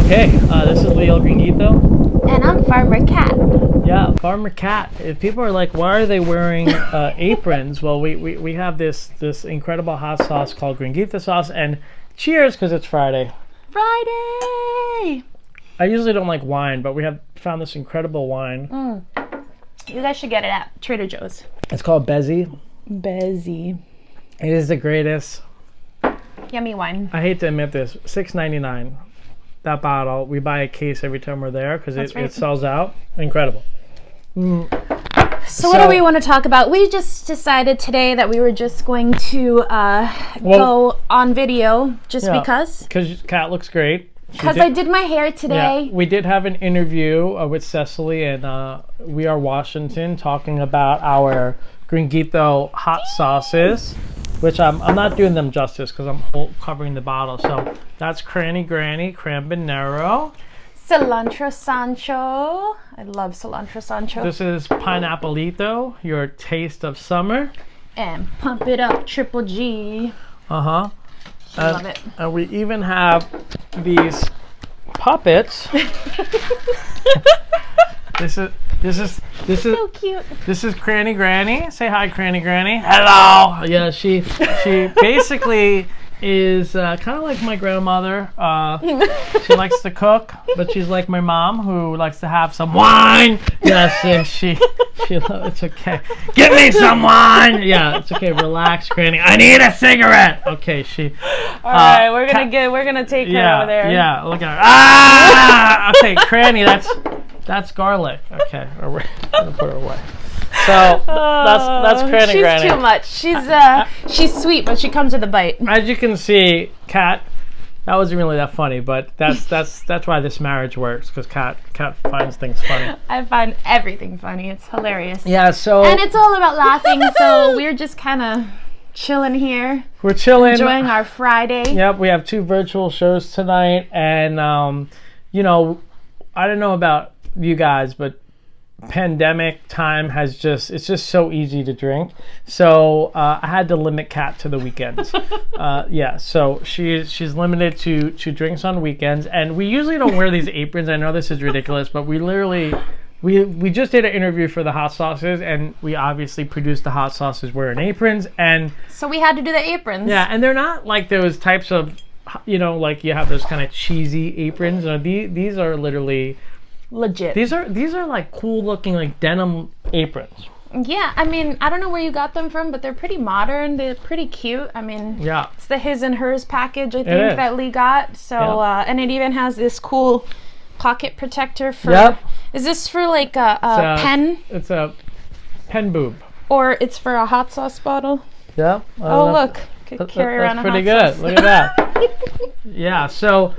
Okay, this is Leo Gringuito. And I'm Farmer Kat. Yeah, Farmer Kat. If people are like, why are they wearing aprons? Well, we have this incredible hot sauce called Gringuito sauce, and cheers, because it's Friday. Friday! I usually don't like wine, but we have found this incredible wine. You guys should get it at Trader Joe's. It's called Bezzy. Bezzy. It is the greatest. Yummy wine. I hate to admit this, $6.99. That bottle. We buy a case every time we're there because it sells out. Incredible. So what do we want to talk about? We just decided today that we were just going to go on video just because. Because Kat looks great. Because I did my hair today. Yeah, we did have an interview with Cecily and We Are Washington talking about our Gringuito hot sauces, which I'm not doing them justice because I'm covering the bottle. So that's Cranny Granny Crambanero. Cilantro Sancho. I love cilantro Sancho. This is Pineapplito, your taste of summer. And Pump It Up Triple G. I love it. And we even have these puppets. This is So cute. This is Cranny Granny. Say hi, Cranny Granny. Hello. Yeah, she basically is kind of like my grandmother. She likes to cook, but she's like my mom who likes to have some wine. Yes, and she it's okay. Give me some wine. Yeah, it's okay. Relax, Granny. I need a cigarette. Okay, All right, we're gonna take her over there. Yeah, look at her. Ah! Okay, Cranny, that's garlic. Okay, we're gonna put her away. So that's Cranny Granny. She's too much. She's sweet, but she comes with a bite. As you can see, Kat, that wasn't really that funny, but that's why this marriage works, because Kat finds things funny. I find everything funny. It's hilarious. Yeah. So. And it's all about laughing. So we're just kind of chilling here. We're chilling, enjoying our Friday. Yep. We have 2 virtual shows tonight, and I don't know about you guys, but pandemic time it's just so easy to drink, so I had to limit Kat to the weekends. So she's limited to drinks on weekends, and we usually don't wear these aprons. I know this is ridiculous, but we literally we just did an interview for the hot sauces, and we obviously produced the hot sauces wearing aprons, and so we had to do the aprons. Yeah, and they're not like those types of, like you have those kind of cheesy aprons. These are literally legit. These are like cool looking, like denim aprons. Yeah, I mean, I don't know where you got them from, but they're pretty modern. They're pretty cute. I mean, yeah, it's the his and hers package, I think, that Lee got. So and it even has this cool pocket protector for. Yep. Is this for like a pen? It's a pen boob. Or it's for a hot sauce bottle. Yeah. Oh look, could carry around a hot sauce. That's pretty good. Look at that. Yeah. So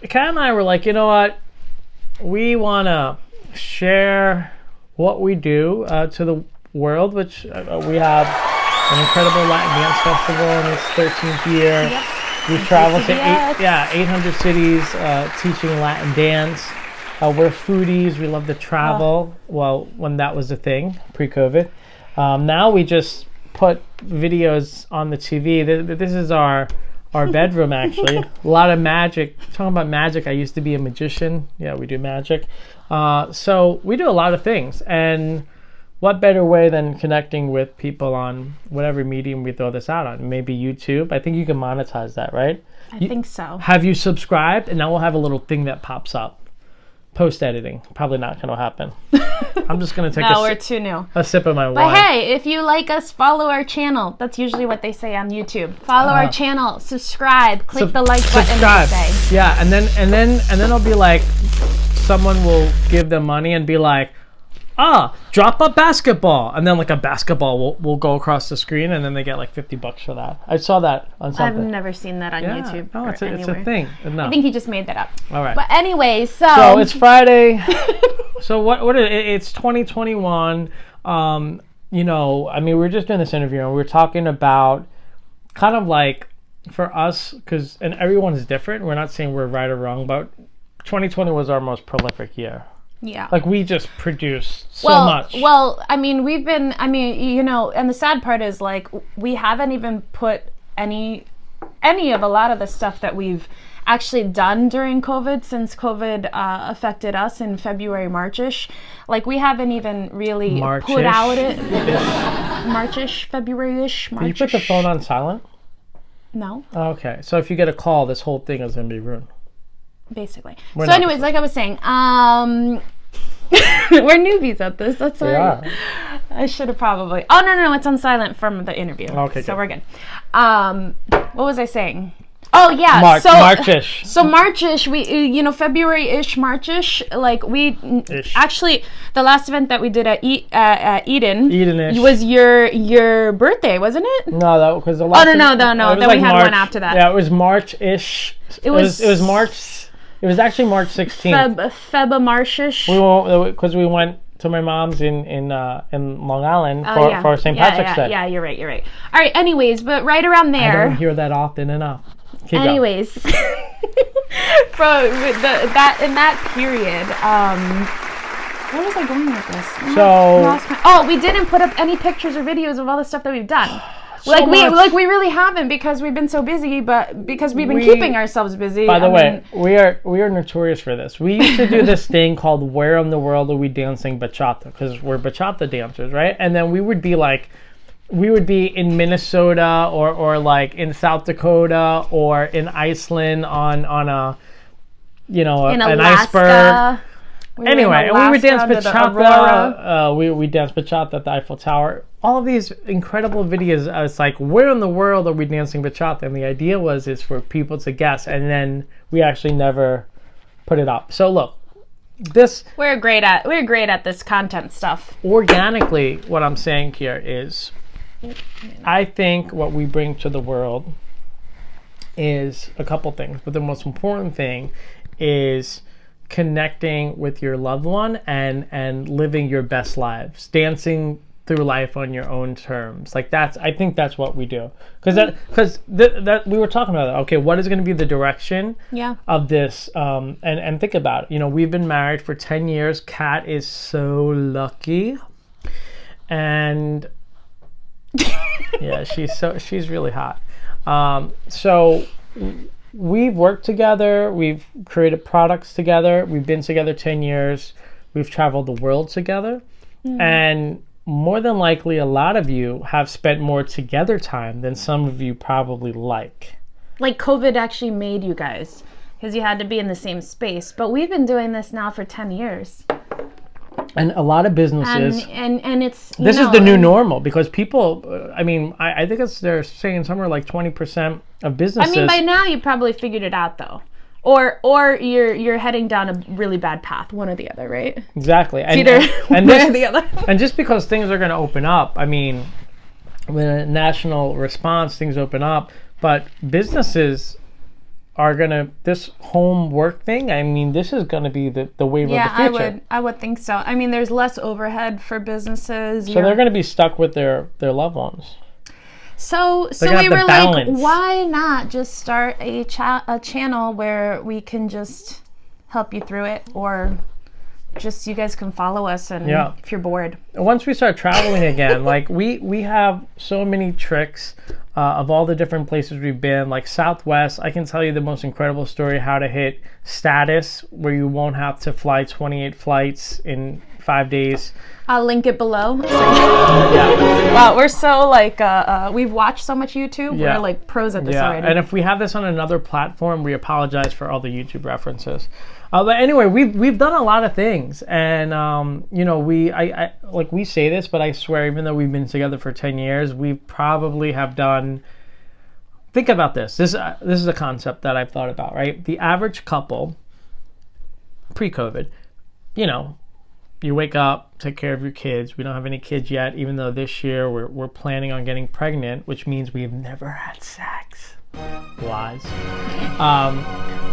Kat and I were like, you know what? We want to share what we do to the world, which we have an incredible Latin dance festival in its 13th year. Yep. We travel to 800 cities teaching Latin dance. We're foodies. We love to travel. Well, when that was a thing, pre-COVID. Now we just put videos on the TV. This is our bedroom, actually. A lot of magic. Talking about magic, I used to be a magician. Yeah, we do magic. So we do a lot of things. And what better way than connecting with people on whatever medium we throw this out on? Maybe YouTube. I think you can monetize that, right? I think so. Have you subscribed? And now we'll have a little thing that pops up. Post-editing. Probably not going to happen. I'm just going to take we're too new. A sip of my wine. But hey, if you like us, follow our channel. That's usually what they say on YouTube. Follow our channel, subscribe, click the like button. They say. Yeah, and then it'll be like someone will give them money and be like, drop a basketball, and then like a basketball will go across the screen, and then they get like $50 for that. I saw that on something. I've never seen that on YouTube. No, it's a thing. No. I think he just made that up. All right. But anyway, so it's Friday. So what is it? It's 2021. I mean, we were just doing this interview, and we were talking about kind of like for us, and everyone is different. We're not saying we're right or wrong, but 2020 was our most prolific year. Yeah. Like we just produced so much. Well, I mean, and the sad part is like we haven't even put any of a lot of the stuff that we've actually done during COVID, since COVID affected us in February, March-ish. Like, we haven't even really put out it. March-ish, February-ish, March-ish. Can you put the phone on silent? No. Okay, so if you get a call, this whole thing is going to be ruined. Basically. So anyways, like I was saying, we're newbies at this. That's why I should have probably. Oh no, it's on silent from the interview. Okay, so we're good. What was I saying? Oh yeah, March-ish. So March-ish, we February-ish, March-ish. Like actually, the last event that we did at Eden was your birthday, wasn't it? No, that was the last. No. Then we had one after that. Yeah, it was March-ish. It was March. It was actually March 16th. March-ish. Because we went to my mom's in Long Island for St. Patrick's Day. Yeah, you're right. All right. Anyways, but right around there. I don't hear that often enough. Anyways, from in that period, where was I going with this? We didn't put up any pictures or videos of all the stuff that we've done. We really haven't, because we've been so busy, but because we've been keeping ourselves busy. By the way, we are notorious for this. We used to do this thing called "Where in the World Are We Dancing Bachata?" because we're bachata dancers, right? And then we would be in Minnesota or like in South Dakota or in Iceland on an iceberg. Anyway, and we would dance bachata. We danced bachata at the Eiffel Tower. All of these incredible videos. It's like, where in the world are we dancing bachata? And the idea is for people to guess, and then we actually never put it up. So look, we're great at this content stuff. Organically, what I'm saying here is, I think what we bring to the world is a couple things, but the most important thing is connecting with your loved one and living your best lives, dancing through life on your own terms. Like I think that's what we do. Because we were talking about that. Okay, what is going to be the direction of this? And think about it. We've been married for 10 years. Kat is so lucky, and yeah, she's really hot. So we've worked together. We've created products together. We've been together 10 years. We've traveled the world together. And more than likely, a lot of you have spent more together time than some of you probably like. Like COVID actually made you guys, because you had to be in the same space. But we've been doing this now for 10 years. And a lot of businesses, and it's this is the new normal, because people, I think they're saying somewhere like 20% of businesses. By now you probably figured it out though, or you're heading down a really bad path, one or the other, right? Exactly. It's either one or the other. And just because things are going to open up, with a national response, things open up, but businesses are gonna, this home work thing, this is gonna be the wave of the future. I would think so. There's less overhead for businesses. So they're gonna be stuck with their loved ones. So we were like, why not just start a channel where we can just help you through it, or just you guys can follow us, and if you're bored. Once we start traveling again, like we have so many tricks of all the different places we've been. Like Southwest, I can tell you the most incredible story, how to hit status where you won't have to fly 28 flights in 5 days. I'll link it below. Wow, we're so we've watched so much YouTube. We're like pros at this already. And if we have this on another platform, we apologize for all the YouTube references. But anyway, we've done a lot of things, and we say this, but I swear, even though we've been together for 10 years, we probably have done. Think about this. This is a concept that I've thought about. Right, the average couple pre-COVID, you wake up, take care of your kids. We don't have any kids yet, even though this year we're planning on getting pregnant, which means we've never had sex. Lies.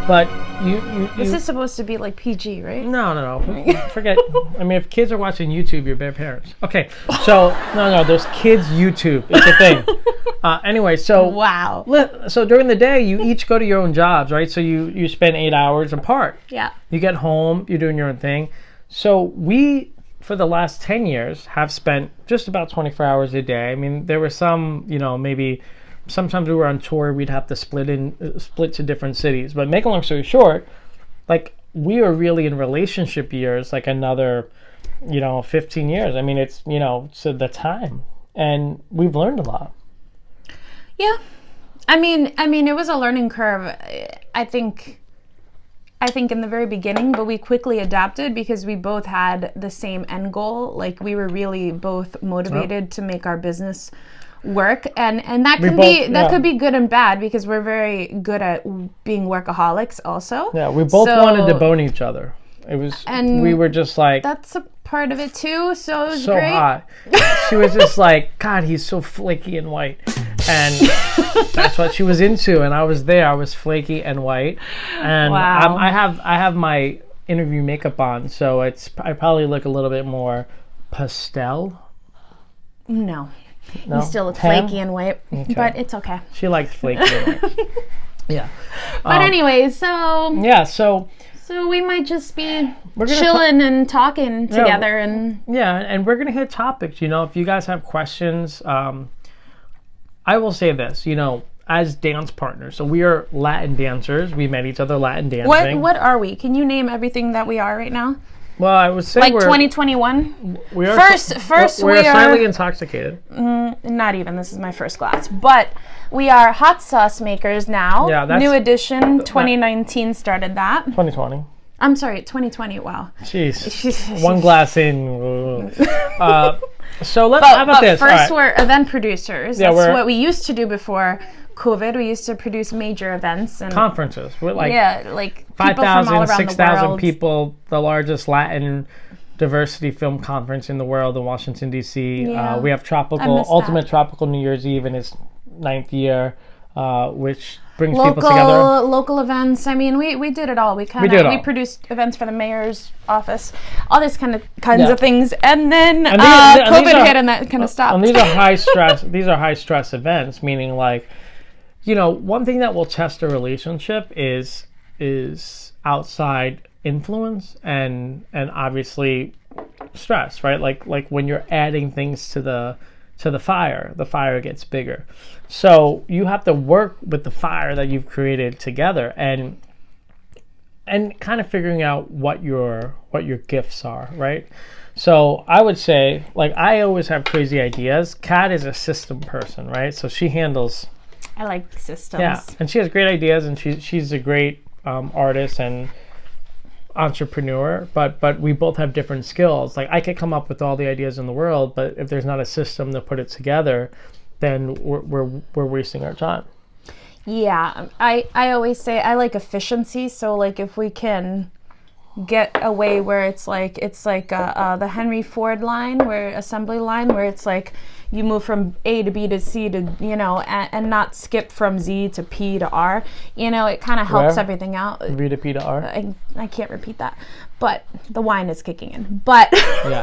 But this is supposed to be like PG, right? No. Forget. If kids are watching YouTube, you're bad parents. Okay. So no. There's kids YouTube. It's a thing. Anyway, so wow. So during the day, you each go to your own jobs, right? So you spend 8 hours apart. Yeah. You get home, you're doing your own thing. So we, for the last 10 years, have spent just about 24 hours a day. There were some, maybe sometimes we were on tour, we'd have to split to different cities. But make a long story short, like we are really in relationship years, like another, 15 years. I mean, it's, so the time, and we've learned a lot. Yeah. I mean, it was a learning curve. I think in the very beginning, but we quickly adapted because we both had the same end goal. Like we were really both motivated to make our business work, and that could be good and bad because we're very good at being workaholics also. Yeah, we both wanted to bone each other. We were just like, that's a part of it too. So it was so great. Hot. She was just like, God, he's so flaky and white, and that's what she was into. And I was there. I was flaky and white, and wow. I have my interview makeup on, so I probably look a little bit more pastel. No. You still look flaky and white, but it's okay. She likes flaky and white. Yeah. But anyway, so... Yeah, so we might just be chilling and talking together. And we're going to hit topics. If you guys have questions, I will say this, as dance partners. So we are Latin dancers. We met each other Latin dancing. What are we? Can you name everything that we are right now? Well, I would say like 2021. We are first we are slightly intoxicated. Not even. This is my first glass, but we are hot sauce makers now. Yeah, that's new edition. 2019 started that. 2020. I'm sorry, 2020. Wow. Jeez. One glass in. So how about this? First, we're event producers. That's what we used to do before COVID. We used to produce major events and conferences. We're like 5,000, 6,000 people. The largest Latin diversity film conference in the world in Washington D.C. Yeah. We have Ultimate Tropical New Year's Eve in its 9th year, which brings people together. Local events. I mean, we did it all. We produced events for the mayor's office, all this kinds of things, and then COVID hit and that kind of stopped. And these are high stress. These are high stress events, meaning like, one thing that will test a relationship is outside influence and obviously stress, right? Like when you're adding things to the fire gets bigger. So you have to work with the fire that you've created together and kind of figuring out what your gifts are, right? So I would say, like, I always have crazy ideas. Kat is a system person, right? So she handles. I like systems. Yeah, and she has great ideas, and she's a great artist and entrepreneur. But we both have different skills. Like, I could come up with all the ideas in the world, but if there's not a system to put it together, then we're wasting our time. Yeah, I always say I like efficiency. So like if we can get a way where it's like the Henry Ford line, assembly line, where it's like you move from A to B to C to, and not skip from Z to P to R. It kind of helps everything out. V to P to R. I can't repeat that, but the wine is kicking in. But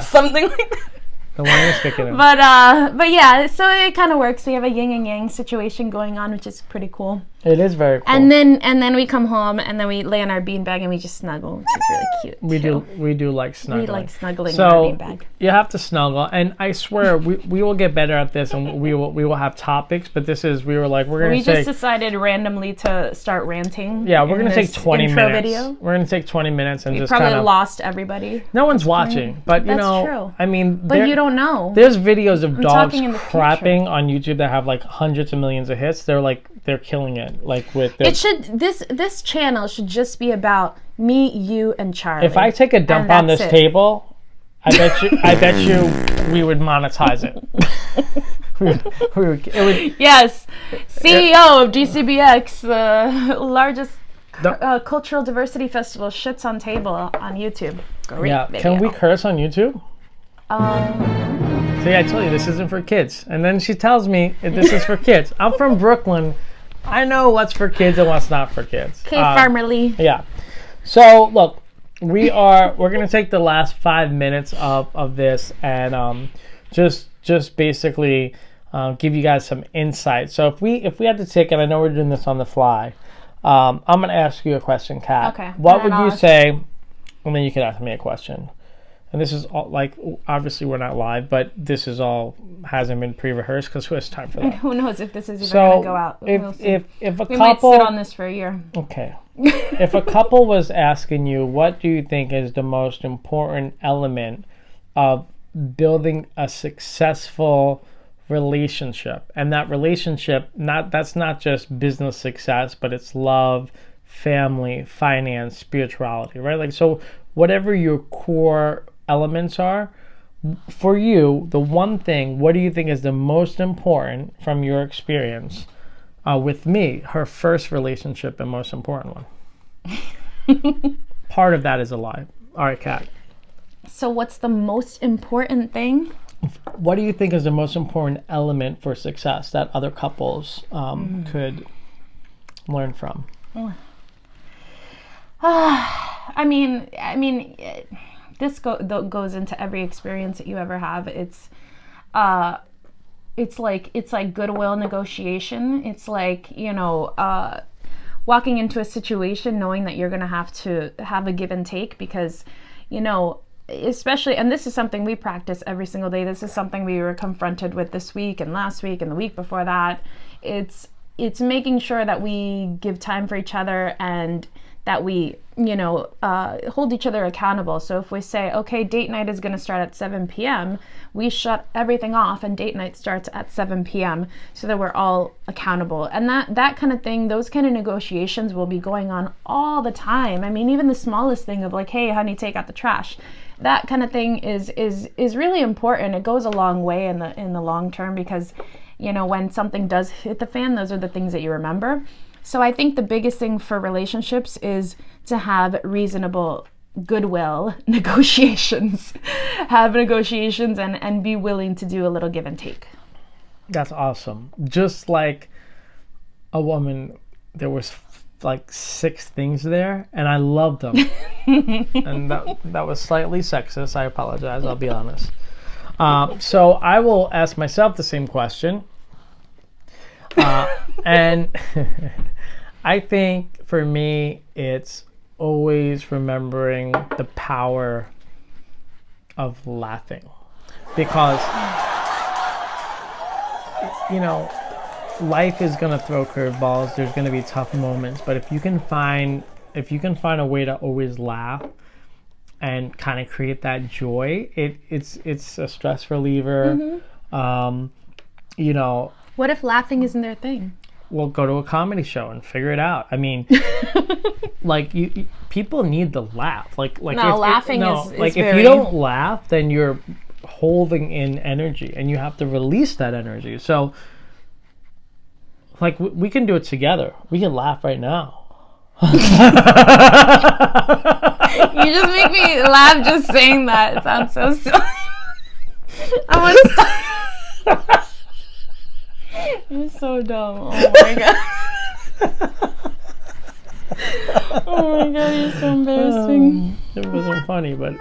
something like that. The wine is kicking in. But yeah, so it kind of works. We have a yin and yang situation going on, which is pretty cool. It is very cool. And then we come home and then we lay on our beanbag and we just snuggle, which is really cute. We do like snuggling. We like snuggling in our beanbag. You have to snuggle, and I swear we will get better at this, and we will have topics. But we just decided randomly to start ranting. Yeah, we're gonna take 20 minutes. Video. We're gonna take 20 minutes and just probably lost everybody. No one's watching, but that's true. I mean, but you don't know. There's videos of dogs crapping on YouTube that have like hundreds of millions of hits. They're killing it. Like with this channel should just be about me, you, and Charlie. If I take a dump on this table, I bet you we would monetize it. it would, yes, CEO of DCBX, the largest cultural diversity festival, shits on table on YouTube. Great video. Can we curse on YouTube? See, I told you this isn't for kids, and then she tells me this is for kids. I'm from Brooklyn. I know what's for kids and what's not for kids. Okay, Farmer Lee. Yeah. So look, we're gonna take the last 5 minutes of this and just basically give you guys some insight. So if we had to take it, I know we're doing this on the fly. I'm gonna ask you a question, Kat. Okay. What would you say? And then you can ask me a question. and this is all like, obviously we're not live, but this is all hasn't been pre-rehearsed because who has time for that? And who knows if this is even going to go out? If a we couple might sit on this for a year. Okay. If a couple was asking you, what do you think is the most important element of building a successful relationship? And that relationship, that's not just business success, but it's love, family, finance, spirituality, right? Like, so whatever your core elements are, for you, the one thing, what do you think is the most important from your experience with me, her first relationship and most important one? Part of that is a lie. All right, Kat. So what's the most important thing? What do you think is the most important element for success that other couples could learn from? I mean, this goes into every experience that you ever have. It's like goodwill negotiation. It's like, walking into a situation knowing that you're going to have a give and take, because, especially, and this is something we practice every single day. This is something we were confronted with this week and last week and the week before that. It's making sure that we give time for each other and that we, hold each other accountable. So if we say, okay, date night is going to start at 7 p.m., we shut everything off and date night starts at 7 p.m. so that we're all accountable. And that kind of thing, those kind of negotiations will be going on all the time. I mean, even the smallest thing of like, hey, honey, take out the trash. That kind of thing is really important. It goes a long way in the long term, because, when something does hit the fan, those are the things that you remember. So I think the biggest thing for relationships is to have reasonable goodwill negotiations. Have negotiations and be willing to do a little give and take. That's awesome. Just like a woman, there was like 6 things there, and I loved them. And that was slightly sexist. I apologize. I'll be honest. So I will ask myself the same question. And I think for me, it's always remembering the power of laughing, because, life is going to throw curveballs. There's going to be tough moments, but if you can find a way to always laugh and kind of create that joy, it's a stress reliever. Mm-hmm. What if laughing isn't their thing? Well, go to a comedy show and figure it out. I mean, like people need the laugh. Like no, laughing is like very... if you don't laugh, then you're holding in energy, and you have to release that energy. So, like we can do it together. We can laugh right now. You just make me laugh just saying that. It sounds so silly. I want to stop. You're so dumb. Oh my god. Oh my god, you're so embarrassing. It wasn't funny, but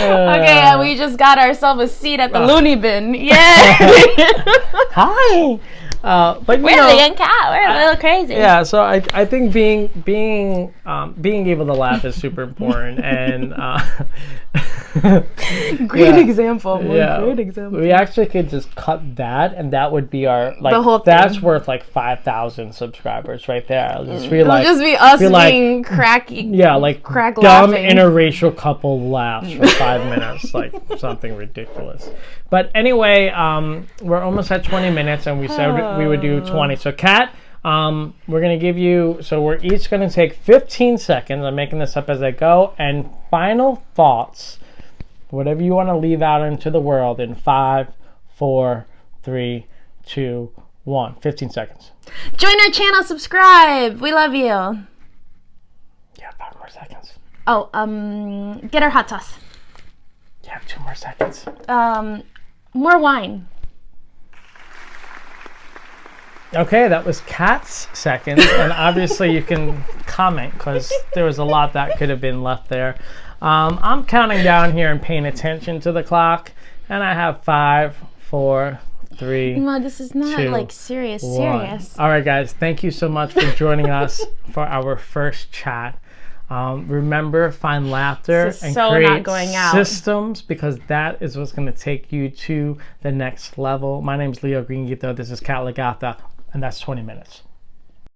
okay, we just got ourselves a seat at the loony bin. Yeah. Hi. But we're the cat. We're a little crazy. Yeah, so I think being able to laugh is super important, and great example. Yeah, great example. We actually could just cut that, and that would be our the whole thing. That's worth like 5,000 subscribers right there. It'll just be us being cracky. Yeah, like crack dumb laughing. Interracial couple laughs for 5 minutes, like something ridiculous. But anyway, we're almost at 20 minutes, and we said we would do 20. So, Kat, we're going to give you, so we're each going to take 15 seconds. I'm making this up as I go. And final thoughts, whatever you want to leave out into the world in 5, 4, 3, 2, 1. 15 seconds. Join our channel, subscribe. We love you. Yeah, 5 more seconds. Oh, get our hot sauce. You have 2 more seconds. More wine. Okay, that was Kat's seconds, and obviously you can comment because there was a lot that could have been left there. I'm counting down here and paying attention to the clock, and I have 5, 4, 3. No, this is not 2, like serious. All right, guys. Thank you so much for joining us for our first chat. Remember, find laughter and create systems, because that is what's going to take you to the next level. My name is Leo Gringuito. This is Kat Gata, and that's 20 minutes.